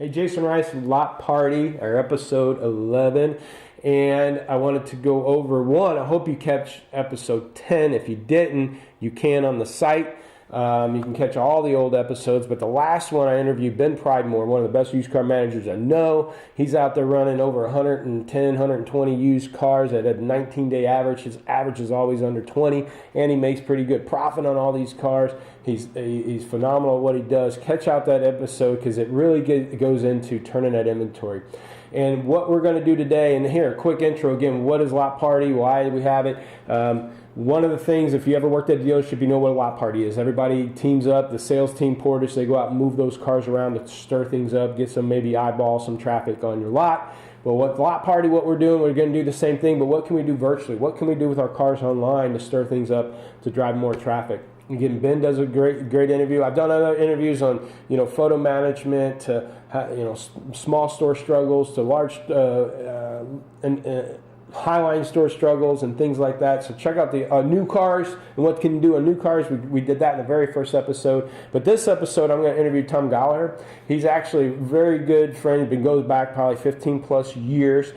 Hey, Jason Rice, LotParty, our episode 11. And I wanted to go over one. I hope you catch episode 10. If you didn't, you can on the site. You can catch all the old episodes, but the last one I interviewed Ben Pridemore, one of the best used car managers I know. He's out there running over 110, 120 used cars at a 19-day average. His average is always under 20, and he makes pretty good profit on all these cars. He's phenomenal at what he does. Catch out that episode because it really goes into turning that inventory. And what we're going to do today, and here, a quick intro again, what is LotParty, why do we have it? One of the things, if you ever worked at a dealership, you know what a LotParty is. Everybody teams up, the sales team, porters, they go out and move those cars around to stir things up, get some maybe eyeball, some traffic on your lot. But what LotParty, what we're doing, we're going to do the same thing, but what can we do virtually? What can we do with our cars online to stir things up to drive more traffic? Again, Ben does a great interview. I've done other interviews on, photo management to, small store struggles to large highline store struggles and things like that. So check out the new cars and what can you do on new cars. We did that in the very first episode. But this episode, I'm going to interview Tom Gallagher. He's actually a very good friend. He goes back probably 15 plus years.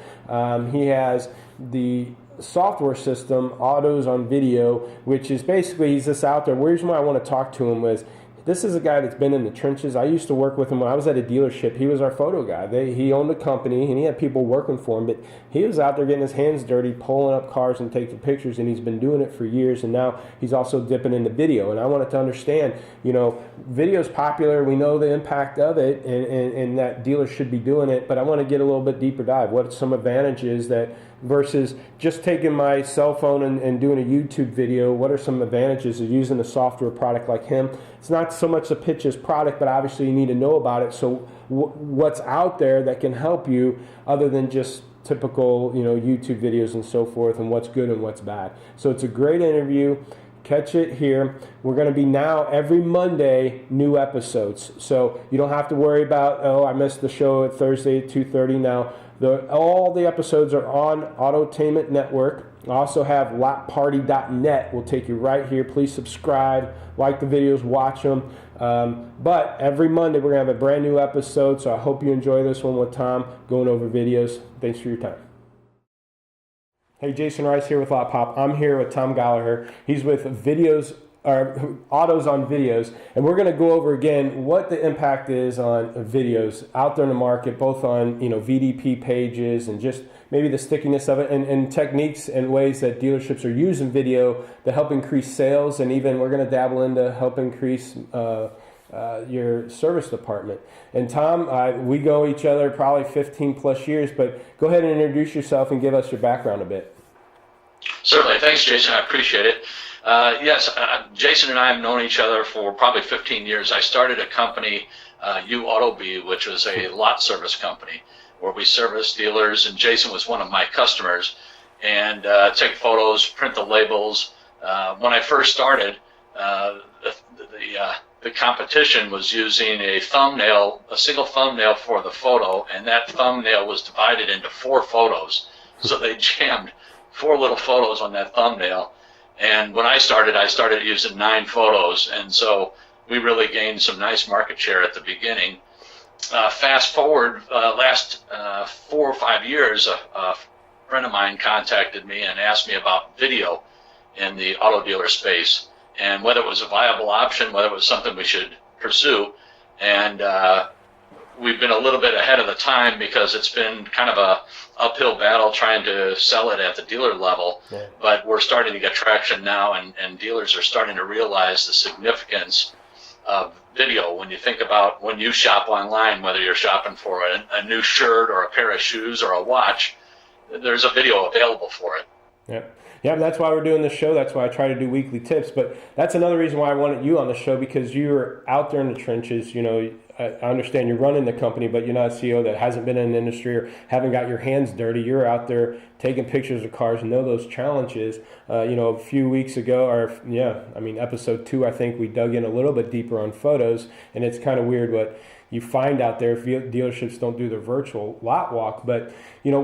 He has the software system, Autos on Video, which is basically, he's just out there. The reason why I want to talk to him was, this is a guy that's been in the trenches. I used to work with him when I was at a dealership. He was our photo guy. He owned a company, and he had people working for him, but he was out there getting his hands dirty, pulling up cars and taking pictures, and he's been doing it for years, and now he's also dipping into video. And I wanted to understand, video is popular. We know the impact of it, and that dealers should be doing it, but I want to get a little bit deeper dive. What are some advantages that versus just taking my cell phone and doing a YouTube video? What are some advantages of using a software product like him? It's not so much to pitch his product, but obviously you need to know about it. So what's out there that can help you other than just typical, YouTube videos and so forth, and what's good and what's bad. So it's a great interview. Catch it here. We're going to be now every Monday, new episodes. So you don't have to worry about, I missed the show at Thursday at 2:30 now. All the episodes are on Autotainment Network. I also have LotParty.net. We'll take you right here. Please subscribe, like the videos, watch them. But every Monday we're going to have a brand new episode, so I hope you enjoy this one with Tom going over videos. Thanks for your time. Hey, Jason Rice here with LotPop. I'm here with Tom Gallagher. He's with Autos on Videos, and we're going to go over again what the impact is on videos out there in the market, both on VDP pages and just maybe the stickiness of it, and techniques and ways that dealerships are using video to help increase sales, and even we're going to dabble into help increase your service department. And Tom, we go each other probably 15 plus years, but go ahead and introduce yourself and give us your background a bit. Certainly. Thanks, Jason. I appreciate it. Yes, Jason and I have known each other for probably 15 years. I started a company, UAutoB, which was a lot service company where we service dealers, and Jason was one of my customers, and take photos, print the labels. When I first started, the competition was using a single thumbnail for the photo, and that thumbnail was divided into 4 photos. So they jammed 4 little photos on that thumbnail. And when I started using 9 photos, and so we really gained some nice market share at the beginning. Fast forward, last 4 or 5 years, a friend of mine contacted me and asked me about video in the auto dealer space, and whether it was a viable option, whether it was something we should pursue. And we've been a little bit ahead of the time because it's been kind of a uphill battle trying to sell it at the dealer level. Yeah. But we're starting to get traction now, and dealers are starting to realize the significance of video. When you think about when you shop online, whether you're shopping for a new shirt or a pair of shoes or a watch, there's a video available for it. Yeah, that's why we're doing this show. That's why I try to do weekly tips. But that's another reason why I wanted you on the show, because you're out there in the trenches. I understand you're running the company, but you're not a CEO that hasn't been in the industry or haven't got your hands dirty. You're out there taking pictures of cars and know those challenges. A few weeks ago, episode 2, I think we dug in a little bit deeper on photos, and it's kind of weird what you find out there if dealerships don't do their virtual lot walk. But,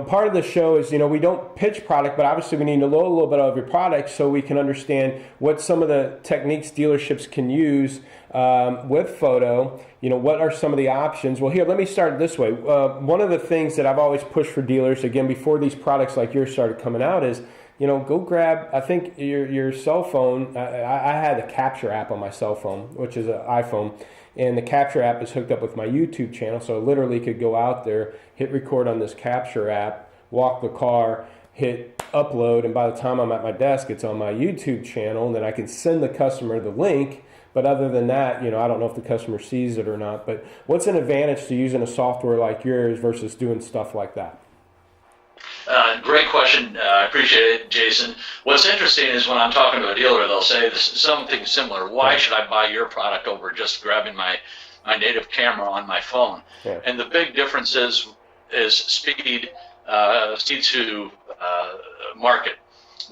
part of the show is, we don't pitch product, but obviously we need to know a little bit of your product so we can understand what some of the techniques dealerships can use with photo. What are some of the options? Well, here, let me start this way. One of the things that I've always pushed for dealers, again, before these products like yours started coming out is, go grab, I think, your cell phone. I had a Capture app on my cell phone, which is an iPhone, and the Capture app is hooked up with my YouTube channel, so I literally could go out there, hit record on this Capture app, walk the car, hit upload, and by the time I'm at my desk, it's on my YouTube channel, and then I can send the customer the link. But other than that, I don't know if the customer sees it or not, but what's an advantage to using a software like yours versus doing stuff like that? Great question. I appreciate it, Jason. What's interesting is when I'm talking to a dealer, they'll say something similar. Why should I buy your product over just grabbing my native camera on my phone? Yeah. And the big difference is speed to market.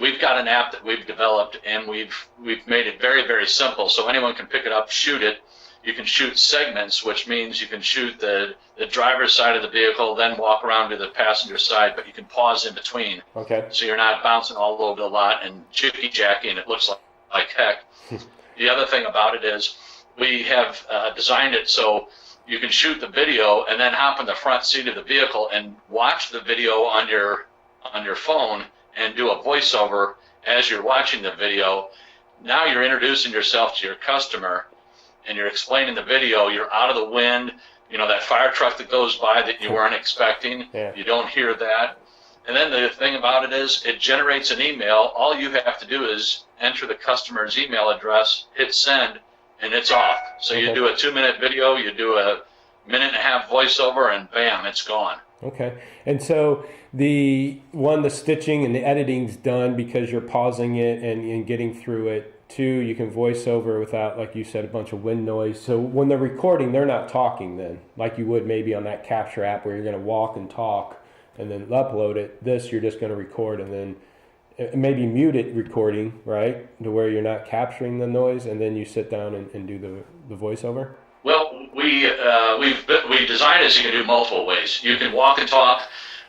We've got an app that we've developed, and we've made it very, very simple, so anyone can pick it up, shoot it. You can shoot segments, which means you can shoot the driver's side of the vehicle, then walk around to the passenger side, but you can pause in between. Okay. So you're not bouncing all over the lot and jicky-jacking. It looks like heck. The other thing about it is we have designed it so you can shoot the video and then hop in the front seat of the vehicle and watch the video on your phone and do a voiceover as you're watching the video. Now you're introducing yourself to your customer, and you're explaining the video. You're out of the wind, that fire truck that goes by that you weren't expecting. Yeah. You don't hear that. And then the thing about it is it generates an email. All you have to do is enter the customer's email address, hit send, and it's off. So you do a 2-minute video, you do a 1.5-minute voiceover, and bam, it's gone. Okay. And so the stitching and the editing's done because you're pausing it and getting through it. 2, you can voice over without, like you said, a bunch of wind noise. So when they're recording, they're not talking then, like you would maybe on that Capture app where you're going to walk and talk and then upload it. This, you're just going to record and then maybe mute it recording, right, to where you're not capturing the noise, and then you sit down and do the voiceover? Well, we designed it so you can do multiple ways. You can walk and talk,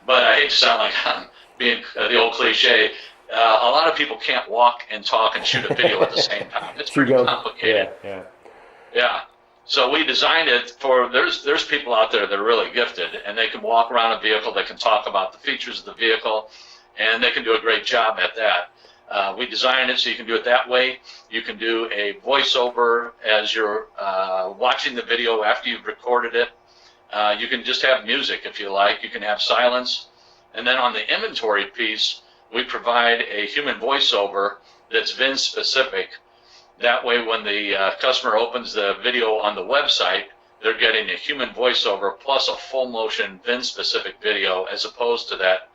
but I hate to sound like I'm being the old cliche. A lot of people can't walk and talk and shoot a video at the same time. It's pretty complicated. Yeah. So we designed it for, there's people out there that are really gifted, and they can walk around a vehicle, they can talk about the features of the vehicle, and they can do a great job at that. We designed it so you can do it that way. You can do a voiceover as you're watching the video after you've recorded it. You can just have music if you like. You can have silence. And then on the inventory piece, we provide a human voiceover that's VIN specific. That way when the customer opens the video on the website, they're getting a human voiceover plus a full motion VIN specific video, as opposed to that,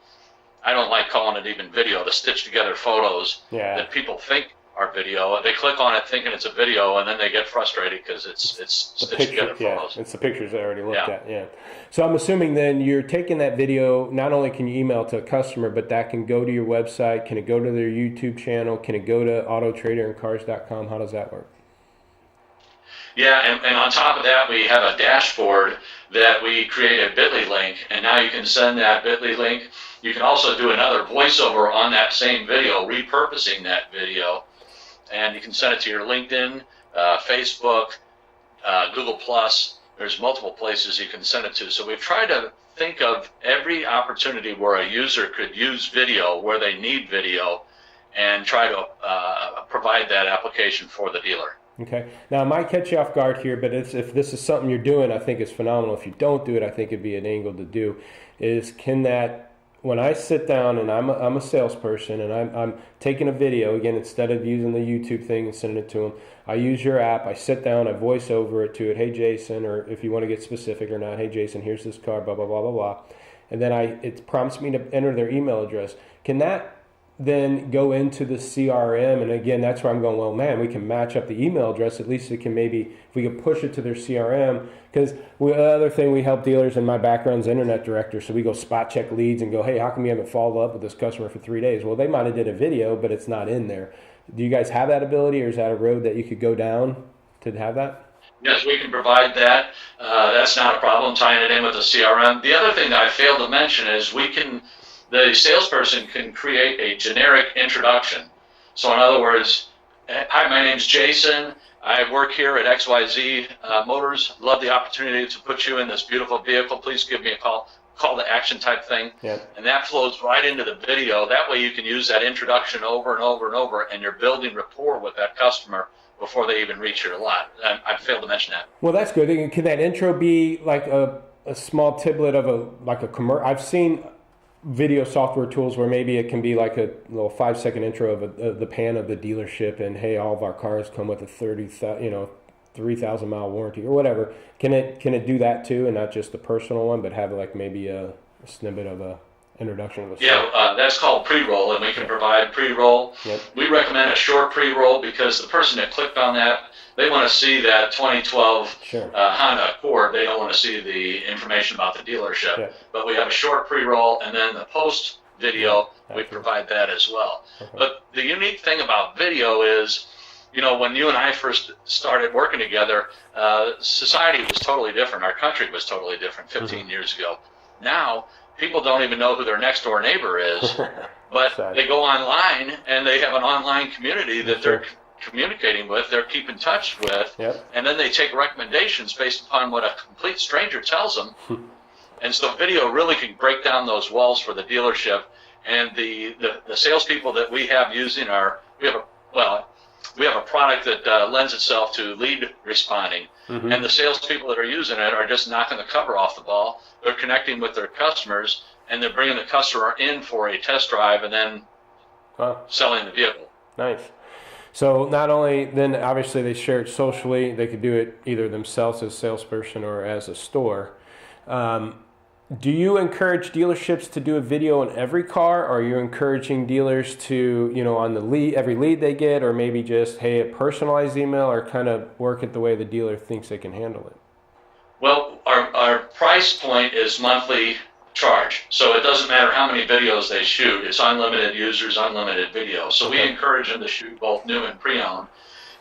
I don't like calling it even video, the stitched together photos that people think are video. They click on it thinking it's a video, and then they get frustrated because it's stitched together photos. It's the pictures they already looked at. So I'm assuming then you're taking that video, not only can you email it to a customer, but that can go to your website. Can it go to their YouTube channel? Can it go to autotraderandcars.com? How does that work? Yeah, and on top of that, we have a dashboard that we create a bit.ly link, and now you can send that bit.ly link. You can also do another voiceover on that same video, repurposing that video, and you can send it to your LinkedIn, Facebook, Google+. There's multiple places you can send it to. So we've tried to think of every opportunity where a user could use video, where they need video, and try to provide that application for the dealer. Okay. Now, I might catch you off guard here, but if this is something you're doing, I think it's phenomenal. If you don't do it, I think it'd be an angle to do. When I sit down and I'm a salesperson and I'm taking a video, again, instead of using the YouTube thing and sending it to them, I use your app, I sit down, I voice over it to it, hey, Jason, or if you want to get specific or not, hey, Jason, here's this car, blah, blah, blah, blah, blah. And then it prompts me to enter their email address. Can that then go into the CRM? And again, that's where I'm going, well, man, we can match up the email address. At least it can maybe, if we could push it to their CRM, because the other thing we help dealers, and my background's internet director, so we go spot check leads and go, hey, how come you haven't followed up with this customer for 3 days? Well, they might have did a video, but it's not in there. Do you guys have that ability, or is that a road that you could go down to have that? Yes, we can provide that. That's not a problem, tying it in with the CRM. The other thing that I failed to mention is the salesperson can create a generic introduction. So in other words, hi, my name's Jason. I work here at XYZ Motors. Love the opportunity to put you in this beautiful vehicle. Please give me a call to action type thing. Yep. And that flows right into the video. That way you can use that introduction over and over and over, and you're building rapport with that customer before they even reach your lot. I failed to mention that. Well, that's good. Can that intro be like a small tidbit of a commercial? I've seen video software tools where maybe it can be like a little 5-second intro of the pan of the dealership, and hey, all of our cars come with a 3,000 mile warranty or whatever. Can it do that too, and not just the personal one, but have like maybe a snippet of a introduction of a that's called pre-roll, and we can provide pre-roll. Yep. We recommend a short pre-roll because the person that clicked on that, they want to see that 2012 Honda Accord. They don't want to see the information about the dealership. Yeah. But we have a short pre-roll, and then the post video, we provide that as well. Okay. But the unique thing about video is, when you and I first started working together, society was totally different. Our country was totally different 15 years ago. Now, people don't even know who their next door neighbor is, but they go online and they have an online community that they're communicating with, they're keeping in touch with, and then they take recommendations based upon what a complete stranger tells them. And so video really can break down those walls for the dealership. And the salespeople that we have using we have a product that lends itself to lead responding. Mm-hmm. And the salespeople that are using it are just knocking the cover off the ball. They're connecting with their customers, and they're bringing the customer in for a test drive and then selling the vehicle. Nice. So not only then, obviously they share it socially. They could do it either themselves as a salesperson or as a store. Do you encourage dealerships to do a video on every car, or are you encouraging dealers to, on every lead they get, or maybe just, hey, a personalized email, or kind of work it the way the dealer thinks they can handle it? Well, our price point is monthly charge, so it doesn't matter how many videos they shoot. It's unlimited users, unlimited video. So we encourage them to shoot both new and pre-owned,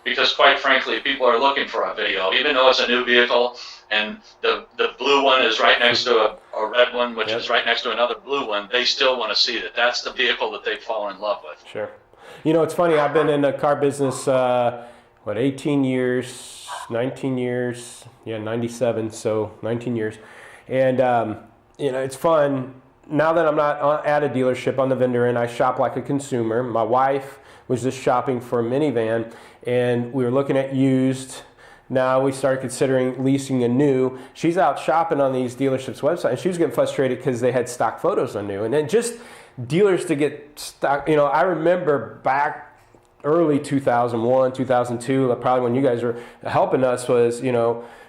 because quite frankly, people are looking for a video, even though it's a new vehicle. And the blue one is right next to a red one, which is right next to another blue one. They still want to see that that's the vehicle that they've fallen in love with. Sure. It's funny. I've been in the car business, 18 years, 19 years, 97, so 19 years. And, it's fun. Now that I'm not at a dealership on the vendor end, I shop like a consumer. My wife was just shopping for a minivan, and we were looking at used. Now we started considering leasing a new. She's out shopping on these dealerships' websites, and she was getting frustrated because they had stock photos on new. And then just dealers to get stock, I remember back early 2001, 2002, probably when you guys were helping us was,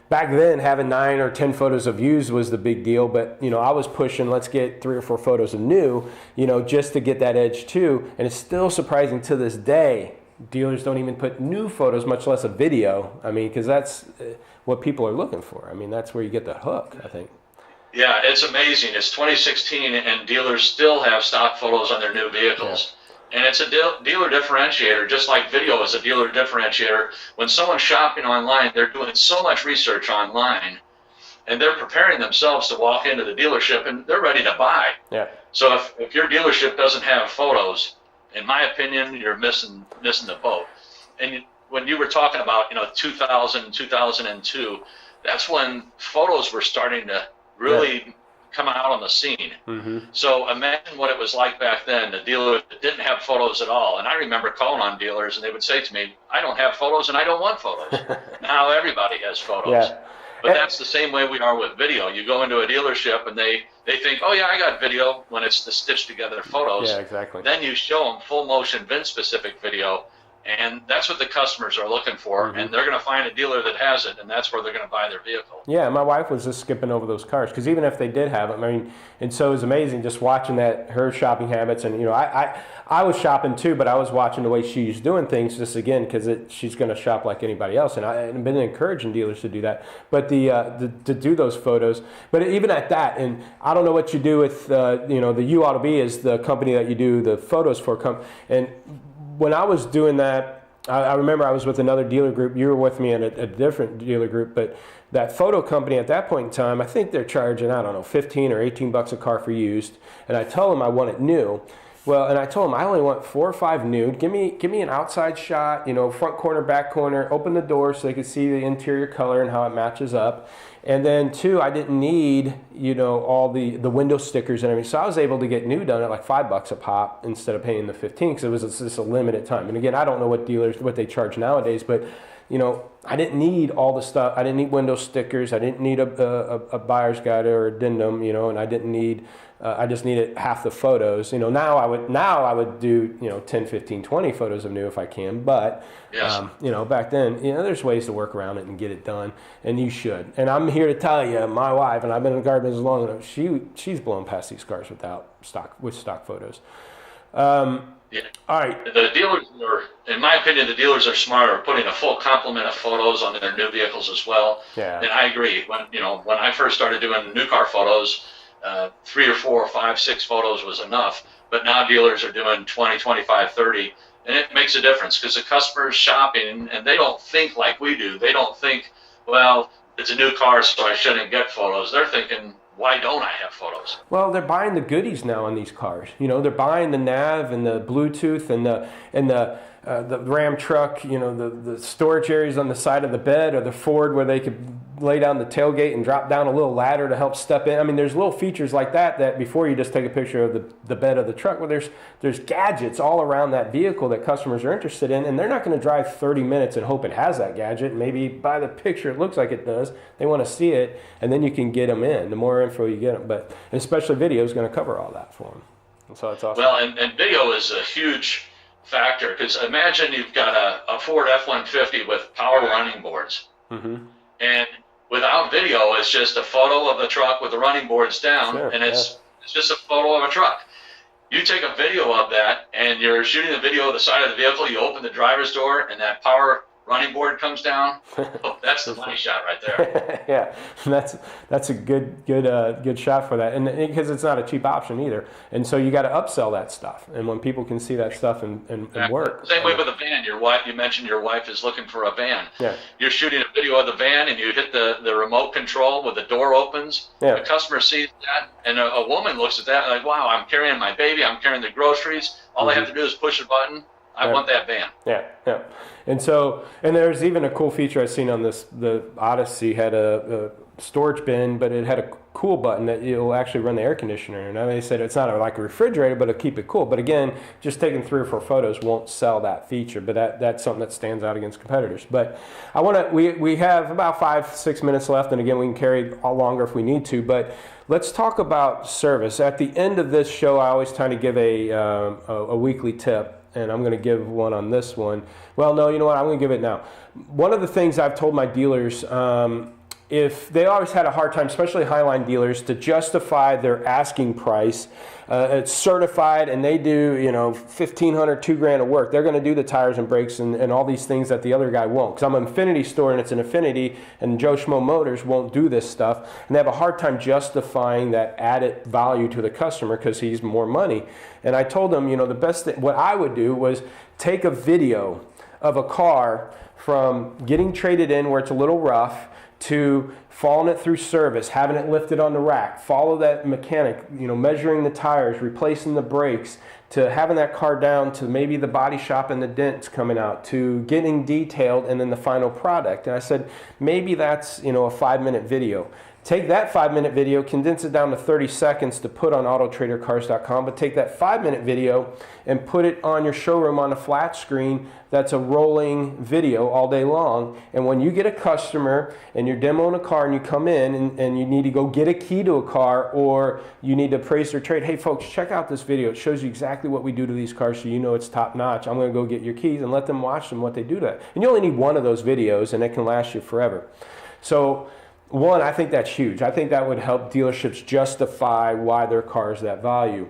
back then having 9 or 10 photos of used was the big deal. But, I was pushing, let's get 3 or 4 photos of new, just to get that edge too. And it's still surprising to this day. Dealers don't even put new photos, much less a video. Because that's what people are looking for. That's where you get the hook, I think. Yeah, it's amazing. It's 2016, and dealers still have stock photos on their new vehicles. Yeah. And it's a dealer differentiator, just like video is a dealer differentiator. When someone's shopping online, they're doing so much research online, and they're preparing themselves to walk into the dealership, and they're ready to buy. Yeah. So if your dealership doesn't have photos, in my opinion, you're missing the boat. And when you were talking about 2000, 2002, that's when photos were starting to really come out on the scene. Mm-hmm. So imagine what it was like back then. The dealer that didn't have photos at all. And I remember calling on dealers, and they would say to me, "I don't have photos, and I don't want photos." Now everybody has photos. Yeah. But that's the same way we are with video. You go into a dealership and they think, oh yeah, I got video, when it's the stitched together photos. Yeah, exactly. Then you show them full motion VIN specific video, and that's what the customers are looking for. Mm-hmm. And they're going to find a dealer that has it, and that's where they're going to buy their vehicle. Yeah, my wife was just skipping over those cars, because even if they did have them, and so it was amazing just watching her shopping habits. And I was shopping too, but I was watching the way she's doing things, just again because she's going to shop like anybody else, and I've been encouraging dealers to do that. But to do those photos, but even at that, and I don't know what you do with the U Auto B is the company that you do the photos for. And when I was doing that, I remember I was with another dealer group. You were with me in a different dealer group, but that photo company at that point in time, I think they're charging, I don't know, 15 or 18 bucks a car for used. And I told them I want it new. Well, and I told them I only want 4 or 5 new. Give me an outside shot, front corner, back corner, open the door so they could see the interior color and how it matches up. And then 2, I didn't need, all the window stickers and everything. So I was able to get new done at like $5 a pop instead of paying the 15 because it was just a limited time. And again, I don't know what they charge nowadays, but I didn't need all the stuff. I didn't need window stickers. I didn't need a buyer's guide or addendum, and I didn't need. I just needed half the photos. Now I would do 10, 15, 20 photos of new if I can. But yes. Back then, there's ways to work around it and get it done, and you should. And I'm here to tell you, my wife, and I've been in the car business long enough. She's blown past these cars with stock photos. Yeah. All right. The dealers in my opinion, the dealers are smarter, putting a full complement of photos on their new vehicles as well. Yeah. And I agree. When I first started doing new car photos, 3 or 4 or 5, 6 photos was enough. But now dealers are doing 20, 25, 30, and it makes a difference because the customer's shopping and they don't think like we do. They don't think, well, it's a new car, so I shouldn't get photos. They're thinking, why don't I have photos? Well, they're buying the goodies now on these cars. They're buying the nav and the Bluetooth and the Ram truck. The storage areas on the side of the bed, or the Ford where they could lay down the tailgate and drop down a little ladder to help step in. I mean, there's little features like that before you just take a picture of the bed of the truck. Well, there's gadgets all around that vehicle that customers are interested in, and they're not going to drive 30 minutes and hope it has that gadget. Maybe by the picture it looks like it does. They want to see it, and then you can get them in. The more info you get them, but especially video is going to cover all that for them. And so it's awesome. Well, and video is a huge factor because imagine you've got a Ford F-150 with power running boards. Mm-hmm. And without video, it's just a photo of the truck with the running boards down, Sure, and it's just a photo of a truck. You take a video of that, and you're shooting the video of the side of the vehicle, you open the driver's door, and that power running board comes down. Oh, that's the money shot right there. Yeah, that's a good shot for that, and because it's not a cheap option either, and so you got to upsell that stuff, and when people can see that stuff and work. Same way with a van. You mentioned your wife is looking for a van. Yeah. You're shooting a video of the van, and you hit the remote control where the door opens. Yeah. The customer sees that, and a woman looks at that like, wow, I'm carrying my baby, I'm carrying the groceries. All I have to do is push a button. I want that van. Yeah. And there's even a cool feature I've seen on the Odyssey had a storage bin, but it had a cool button that it'll actually run the air conditioner. And they said it's not like a refrigerator, but it'll keep it cool. But again, just taking 3 or 4 photos won't sell that feature, but that's something that stands out against competitors. But we have about 5-6 minutes left, and again, we can carry all longer if we need to, but let's talk about service. At the end of this show, I always try to give a weekly tip. And I'm going to give one on this one. Well, no, you know what? I'm going to give it now. One of the things I've told my dealers, if they always had a hard time, especially Highline dealers, to justify their asking price, it's certified and they do, $1,500, $2,000 of work. They're going to do the tires and brakes and all these things that the other guy won't. Because I'm an Infinity store and it's an Infinity, and Joe Schmo Motors won't do this stuff. And they have a hard time justifying that added value to the customer because he's more money. And I told them, the best thing, what I would do was take a video of a car from getting traded in where it's a little rough to following it through service, having it lifted on the rack, follow that mechanic, measuring the tires, replacing the brakes, to having that car down to maybe the body shop and the dents coming out, to getting detailed and then the final product. And I said, maybe that's, a 5-minute video. Take that 5-minute video, condense it down to 30 seconds to put on autotradercars.com, but take that 5-minute video and put it on your showroom on a flat screen that's a rolling video all day long. And when you get a customer and you're demoing a car and you come in and you need to go get a key to a car, or you need to appraise their trade, hey folks, check out this video. It shows you exactly what we do to these cars so you know it's top notch. I'm going to go get your keys, and let them watch them what they do to that. And you only need one of those videos and it can last you forever. So one, I think that's huge. I think that would help dealerships justify why their car is that value.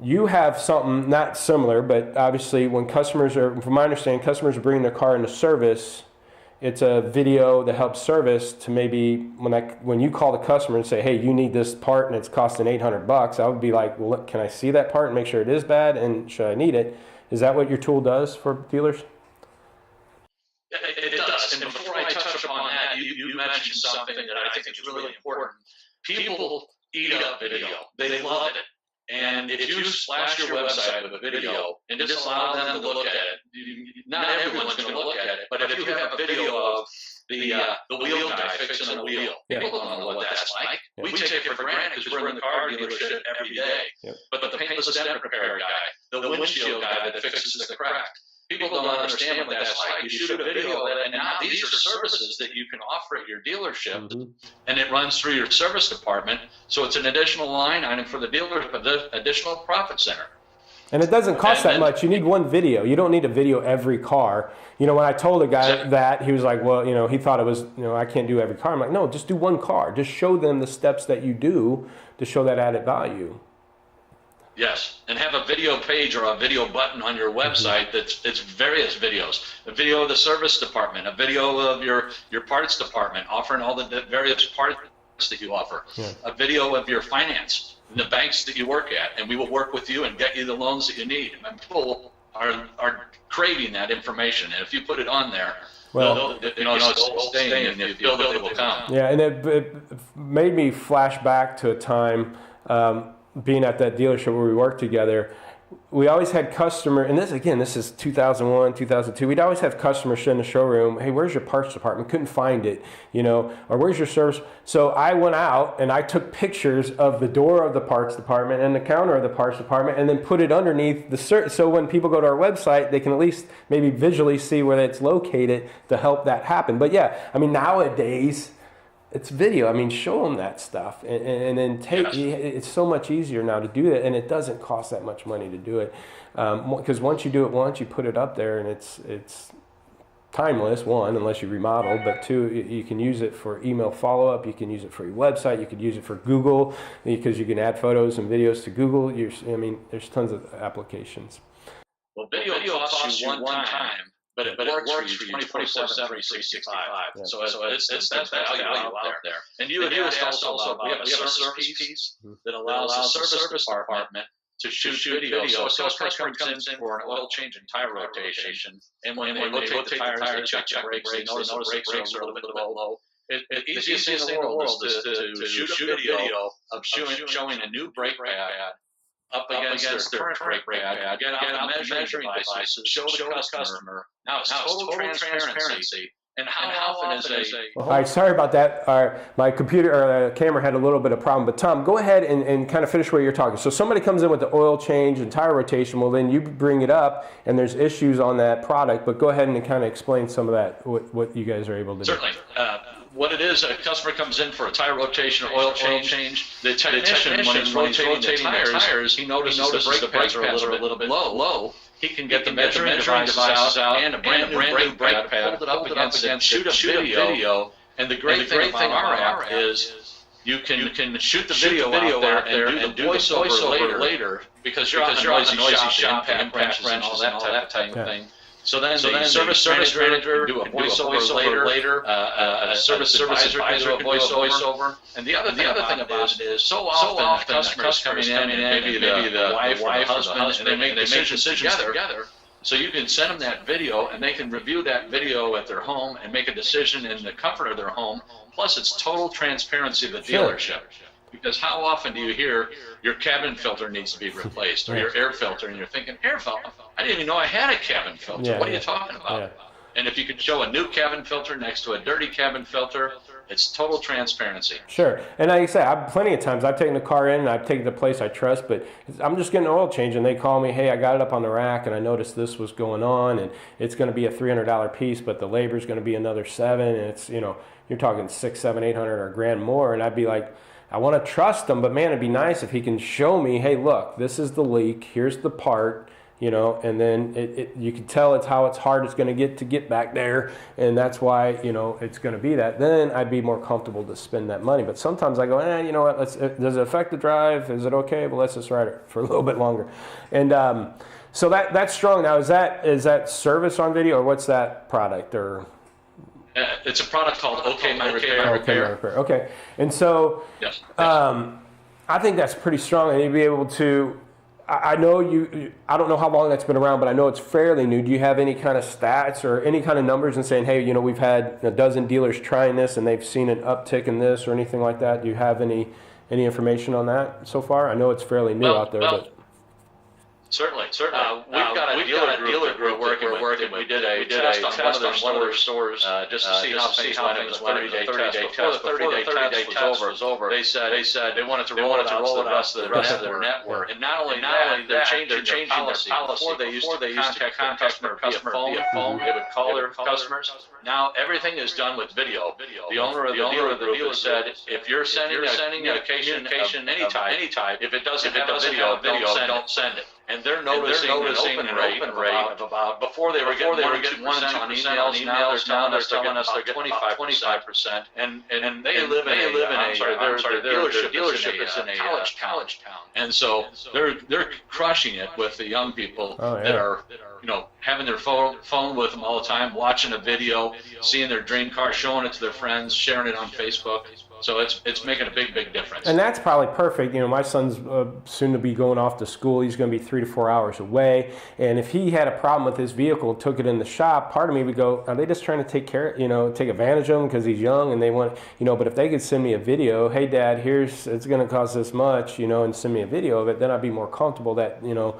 You have something not similar, but obviously when customers are, from my understanding, customers are bringing their car into service, it's a video that helps service to maybe, when you call the customer and say, hey, you need this part and it's costing $800, I would be like, well, look, can I see that part and make sure it is bad, and should I need it? Is that what your tool does for dealers? mention something that I think is really important. People eat up video. They love it. And if you splash your website with a video and just allow them to look at it, not everyone's going to look at it, but if you have a video of the wheel guy fixing a wheel, people don't know what that's like. We take it for granted because we're in the car dealership every day. But the paintless dent repair guy, the windshield guy that fixes the crack, people don't understand what that's like. You shoot a video of it, and now these are services that you can offer at your dealership, and it runs through your service department. So it's an additional line item for the dealership, additional profit center. And it doesn't cost that much. You need one video. You don't need a video every car. You know, when I told a guy that, he was like, well, you know, he thought it was, you know, I can't do every car. I'm like, no, just do one car. Just show them the steps that you do to show that added value. Yes, and have a video page or a video button on your website it's various videos. A video of the service department, a video of your parts department, offering all the various parts that you offer. A video of your finance, and the banks that you work at, and we will work with you and get you the loans that you need. And people are craving that information, and if you put it on there, well, it's staying, and if you build it, it will come. Yeah, and it made me flash back to a time being at that dealership where we worked together. We always had this is 2001, 2002. We'd always have customers in the showroom, hey, where's your parts department? Couldn't find it, you know, or where's your service? So I went out and I took pictures of the door of the parts department and the counter of the parts department and then put it underneath the so when people go to our website, they can at least maybe visually see where it's located to help that happen. But yeah, I mean, nowadays, it's video. I mean, show them that stuff, and then it's so much easier now to do that, and it doesn't cost that much money to do it. Because once you do it once, you put it up there, and it's timeless. One, unless you remodel, but two, you can use it for email follow-up. You can use it for your website. You could use it for Google because you can add photos and videos to Google. I mean, there's tons of applications. Well, video costs you one time. But it works for you 24/7, 365. So it's that value out there. And you had asked also we have a service piece that allows the service department to shoot video. So a customer comes in for an oil change and tire rotation, and when they rotate the tires, they check brakes, they notice the brakes are a little bit low. The easiest thing in the world is to shoot a video of showing a new brake pad up against their current brake pad, get out measuring devices, show the customer. Now it's total transparency. And how often is All right, sorry about that. My computer or camera had a little bit of problem. But Tom, go ahead and kind of finish where you're talking. So somebody comes in with the oil change and tire rotation. Well, then you bring it up, and there's issues on that product. But go ahead and kind of explain some of that, what you guys are able to do. Certainly. What it is, a customer comes in for a tire rotation or oil change. The technician, when he's rotating the tires, he notices the brake pads are a little bit low. He can get the measuring devices out and a brand new brake pad, hold it up against it, shoot a video. And the great thing about our app is you can shoot the video out there and do the voiceover later because you're on a noisy shop, impact wrench, all that type of thing. So then the service manager can do a voiceover later. A service advisor can do a voiceover. And the other thing about it is so often customers coming in and maybe the wife or the husband, and they make decisions together. So you can send them that video, and they can review that video at their home and make a decision in the comfort of their home. Plus, it's total transparency of the dealership. Because how often do you hear your cabin filter needs to be replaced or your air filter, and you're thinking, air filter? I didn't even know I had a cabin filter. What are you talking about? And if you could show a new cabin filter next to a dirty cabin filter, it's total transparency. Sure. And like I say, plenty of times I've taken the car in and I've taken the place I trust, but I'm just getting an oil change and they call me, hey, I got it up on the rack and I noticed this was going on and it's going to be a $300 piece, but the labor is going to be another $700, and it's, you know, you're talking $600, $700, $800 or $1,000 more. And I'd be like, I want to trust him, but man, it'd be nice if he can show me, hey, look, this is the leak, here's the part, you know, and then you can tell it's how hard it's going to get back there, and that's why, you know, it's going to be that. Then I'd be more comfortable to spend that money. But sometimes I go, you know what, does it affect the drive? Is it okay? Well, let's just ride it for a little bit longer. And so that's strong. Now, is that service on video, or what's that product, or? It's a product called OK My Repair. Okay, and so yes. I think that's pretty strong, and you'd be able to I know I don't know how long that's been around, but I know it's fairly new. Do you have any kind of stats or any kind of numbers and saying, hey, you know, we've had a dozen dealers trying this and they've seen an uptick in this or anything like that? Do you have any information on that so far? I know it's fairly new out there, but. Certainly. We've got a dealer group working with. We did a test on one of their stores just to see how things went. It was a 30-day test. Before the 30-day test was over, they said they wanted to roll it out to the rest of their network. And not only that, they're changing their policy. Before they used to contact customer via phone. They would call their customers. Now everything is done with video. The owner of the dealer said, if you're sending communication of any type, if it doesn't have a video, don't send it. And they're noticing an open rate of about, before they were getting 1% on emails, now they're telling us they're getting 25%. And they live in a dealership is in a college town. And so they're crushing it with the young people that are, you know, having their phone with them all the time, watching a video, seeing their dream car, showing it to their friends, sharing it on Facebook. So it's making a big difference. And that's probably perfect. You know, my son's soon to be going off to school. He's going to be 3 to 4 hours away. And if he had a problem with his vehicle and took it in the shop, part of me would go, are they just trying to take advantage of him because he's young and they want, you know, but if they could send me a video, hey Dad, it's going to cost this much, you know, and send me a video of it, then I'd be more comfortable that, you know,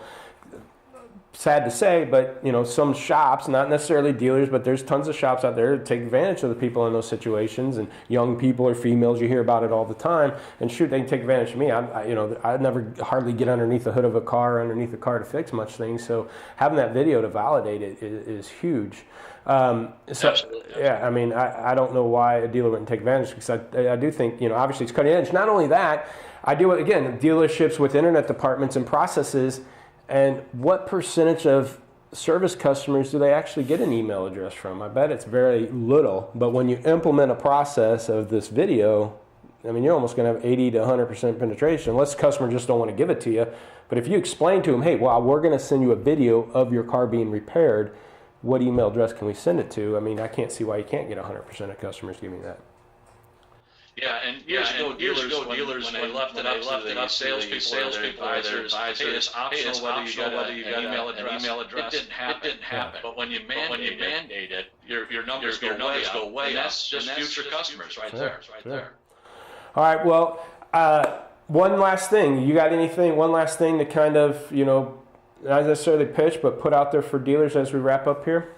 sad to say, but you know, some shops, not necessarily dealers, but there's tons of shops out there that take advantage of the people in those situations, and young people or females, you hear about it all the time, and shoot, they can take advantage of me. I never hardly get underneath the hood of a car, underneath the car to fix much things, so having that video to validate it is huge. Yeah, I mean, I don't know why a dealer wouldn't take advantage, because I do think, you know, obviously it's cutting edge. Not only that, I deal with, again, dealerships with internet departments and processes. And what percentage of service customers do they actually get an email address from? I bet it's very little. But when you implement a process of this video, I mean, you're almost going to have 80 to 100% penetration, unless the customer just don't want to give it to you. But if you explain to them, hey, well, we're going to send you a video of your car being repaired, what email address can we send it to? I mean, I can't see why you can't get 100% of customers giving that. Yeah, and years ago, dealers when they left it up to the salespeople, advisors, hey, it's optional whether you got an email address. It didn't happen. But when you mandate it, your numbers go way up. That's just future customers right there. All right, well, one last thing. You got anything, one last thing to kind of, you know, not necessarily pitch, but put out there for dealers as we wrap up here?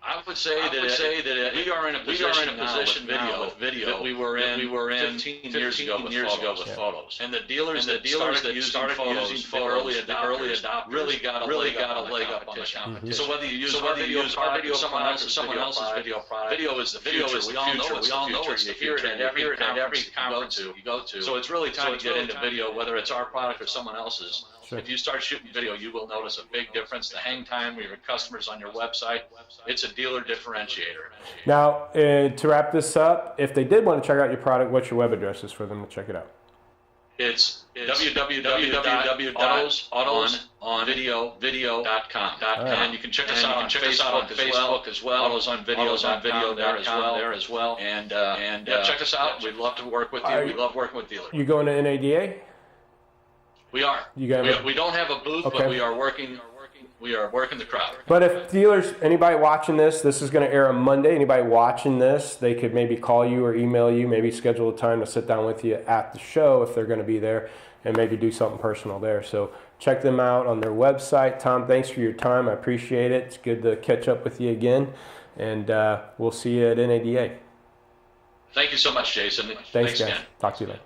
I would say that we are in a position with video that we were in 15 years ago with photos. And the dealers that started using photos early adopters really got a leg up on the competition. So whether you use our video product or someone else's video product, video is the future. We all know it's the future. And every conference you go to. So it's really time to get into video, whether it's our product or someone else's. Sure. If you start shooting video, you will notice a big difference. The hang time with your customers on your website, it's a dealer differentiator. Now, to wrap this up, if they did want to check out your product, what's your web address for them to check it out? It's www.autosonvideo.com. And you can check us out on Facebook as well. Autos on Video there as well. And check us out. We'd love to work with you. We love working with dealers. You going to NADA? We are. We don't have a booth, okay. But we are working the crowd. But if dealers, anybody watching this is going to air on Monday. Anybody watching this, they could maybe call you or email you, maybe schedule a time to sit down with you at the show if they're going to be there, and maybe do something personal there. So check them out on their website. Tom, thanks for your time. I appreciate it. It's good to catch up with you again, and we'll see you at NADA. Thank you so much, Jason. Thanks guys. Again. Talk to you later.